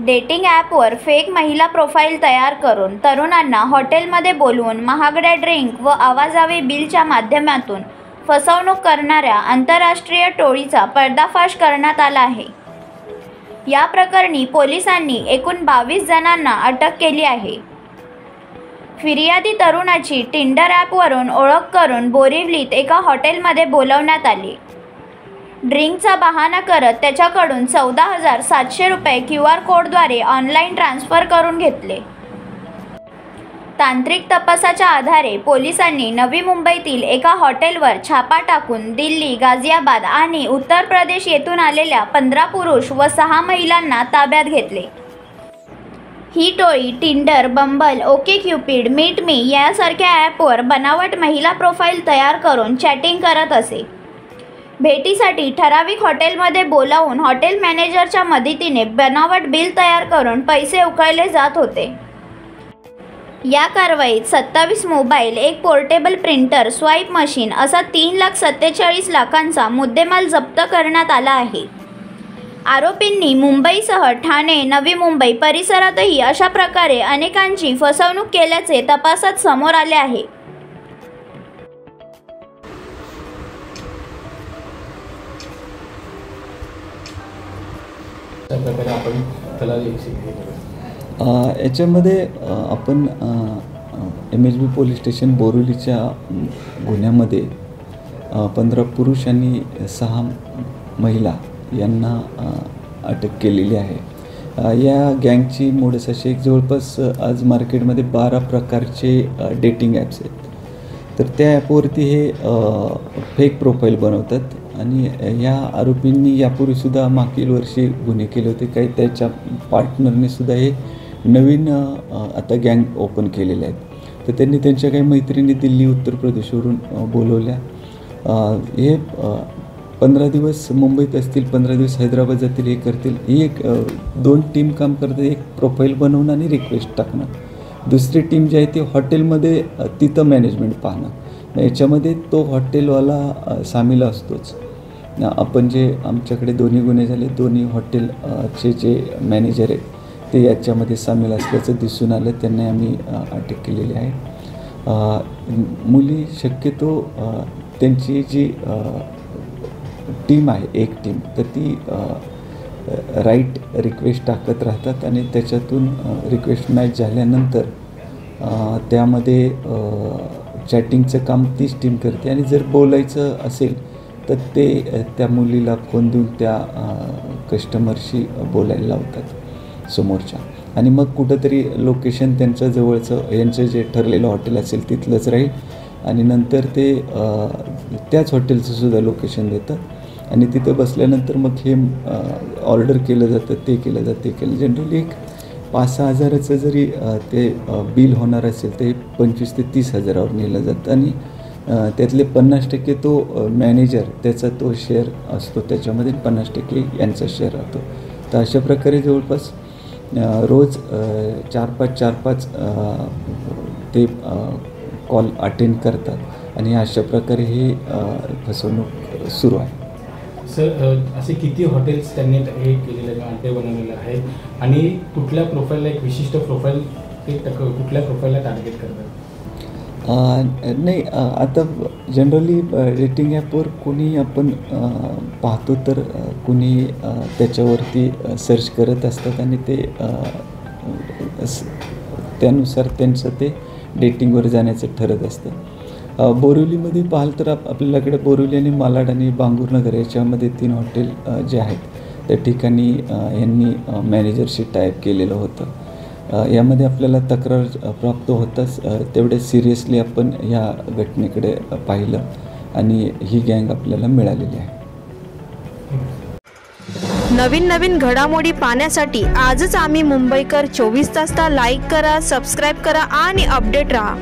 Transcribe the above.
Dating ॲपवर fake महिला profile तयार करून तरुणांना हॉटेलमध्ये बोलवून महागड्या ड्रिंक व आवाजावे बिलच्या माध्यमातून फसवणूक करणाऱ्या आंतरराष्ट्रीय टोळीचा पर्दाफाश करण्यात आला आहे। या प्रकरणी पोलिसांनी एकूण 22 जणांना अटक केली आहे। फिर्यादी तरुणाची टिंडर ॲपवरून ओळख करून बोरिवलीत एका हॉटेलमध्ये बोलवण्यात आले। ड्रिंकचा बहाणा करत त्याच्याकडून 14,700 रुपये QR कोडद्वारे ऑनलाईन ट्रान्स्फर करून घेतले। तांत्रिक तपासाच्या आधारे पोलिसांनी नवी मुंबईतील एका हॉटेलवर छापा टाकून दिल्ली, गाझियाबाद आणि उत्तर प्रदेश येथून आलेल्या 15 पुरुष व 6 महिलांना ताब्यात घेतले। ही टोळी Tinder, Bumble, OkCupid, meet me यासारख्या ॲपवर बनावट महिला प्रोफाईल तयार करून चॅटिंग करत असे। भेटीसाठी ठराविक हॉटेलमध्ये बोलावून हॉटेल मॅनेजरच्या मदतीने बनावट बिल तयार करून पैसे उकळले जात होते। या कारवाईत 27 मोबाईल, एक पोर्टेबल प्रिंटर, स्वाईप मशीन असा 3,47,00,000चा मुद्देमाल जप्त करण्यात आला आहे। आरोपींनी मुंबईसह ठाणे, नवी मुंबई परिसरातही अशा प्रकारे अनेकांची फसवणूक केल्याचे तपासात समोर आले आहे। याच्यामध्ये आपण MHB पोलीस स्टेशन बोरिवलीच्या गुन्ह्यामध्ये 15 पुरुष आणि 6 महिला यांना अटक केलेली आहे। या गँगची मोडस अशी एक जवळपास आज मार्केटमध्ये 12 प्रकारचे डेटिंग ॲप्स आहेत। तर त्या ॲपवरती हे फेक प्रोफाईल बनवतात आणि या आरोपींनी यापूर्वीसुद्धा मागील वर्षी गुन्हे केले होते। काही त्याच्या पार्टनरने सुद्धा हे नवीन आता गँग ओपन केलेले आहेत। तर त्यांनी त्यांच्या काही मैत्रिणी दिल्ली, उत्तर प्रदेशवरून बोलवल्या। हे 15 दिवस मुंबईत असतील, 15 दिवस हैदराबाद जातील, हे करतील। ही एक 2 टीम काम करतात। एक प्रोफाईल बनवणं आणि रिक्वेस्ट टाकणं, दुसरी टीम जी आहे ती हॉटेलमध्ये तिथं मॅनेजमेंट पाहणं। याच्यामध्ये तो हॉटेलवाला सामील असतोच। आपण जे आमच्याकडे दोन्ही गुन्हे झाले, दोन्ही हॉटेलचे जे मॅनेजर आहेत ते याच्यामध्ये सामील असल्याचं दिसून आलं। त्यांना आम्ही अटक केलेली आहे। मुली शक्यतो त्यांची जी टीम आहे, एक टीम, तर ती राईट रिक्वेस्ट टाकत राहतात आणि त्याच्यातून रिक्वेस्ट मॅच झाल्यानंतर त्यामध्ये चॅटिंगचं काम तीच टीम करते आणि जर बोलायचं असेल तर ते त्या मुलीला फोन देऊन त्या कस्टमरशी बोलायला लावतात समोरच्या, आणि मग कुठंतरी लोकेशन त्यांच्या जवळचं यांचं जे ठरलेलं हॉटेल असेल तिथलंच राहील आणि नंतर ते त्याच हॉटेलचं सुद्धा लोकेशन देतात आणि तिथं बसल्यानंतर मग हे ऑर्डर केलं जातं, ते केलं जातं, ते केलं। जनरली एक 5-6 हजाराचं जरी ते बिल होणार असेल तर हे 25,000 ते 30,000वर नेलं जातं आणि त्यातले 50% तो मॅनेजर त्याचा तो शेअर असतो त्याच्यामध्ये, 50% यांचा शेअर राहतो। तर अशा प्रकारे जवळपास रोज 4-5 ते कॉल अटेंड करतात आणि अशा प्रकारे ही फसवणूक सुरू आहे। सर, असे किती हॉटेल्स त्यांनी हे केलेलं अड्डे बनवलेले आहेत आणि कुठल्या प्रोफाईलला, एक विशिष्ट प्रोफाईल ते कुठल्या प्रोफाईलला टार्गेट करतात? नाही, आता जनरली डेटिंग ॲपवर कोणी आपण पाहतो तर कोणी त्याच्यावरती सर्च करत असतात आणि ते त्यानुसार त्यांचं ते डेटिंगवर जाण्याचं ठरत असतं। बोरिवलीमध्ये पाहाल तर आपल्याकडे बोरिवली आणि मालाड आणि बांगूरनगर याच्यामध्ये 3 हॉटेल जे आहेत त्या ठिकाणी यांनी मॅनेजरशी टायअप केलेलं होतं। यामध्ये आपल्याला तक्रार प्राप्त होताच तेवढे सिरियसली आपण या घटनेकडे पाहिलं आणि ही गँग आपल्याला मिळालेली आहे। नवीन घडामोडी पाहण्यासाठी आजच आम्ही मुंबईकर 24 तासला लाईक करा, सबस्क्राईब करा आणि अपडेट रहा।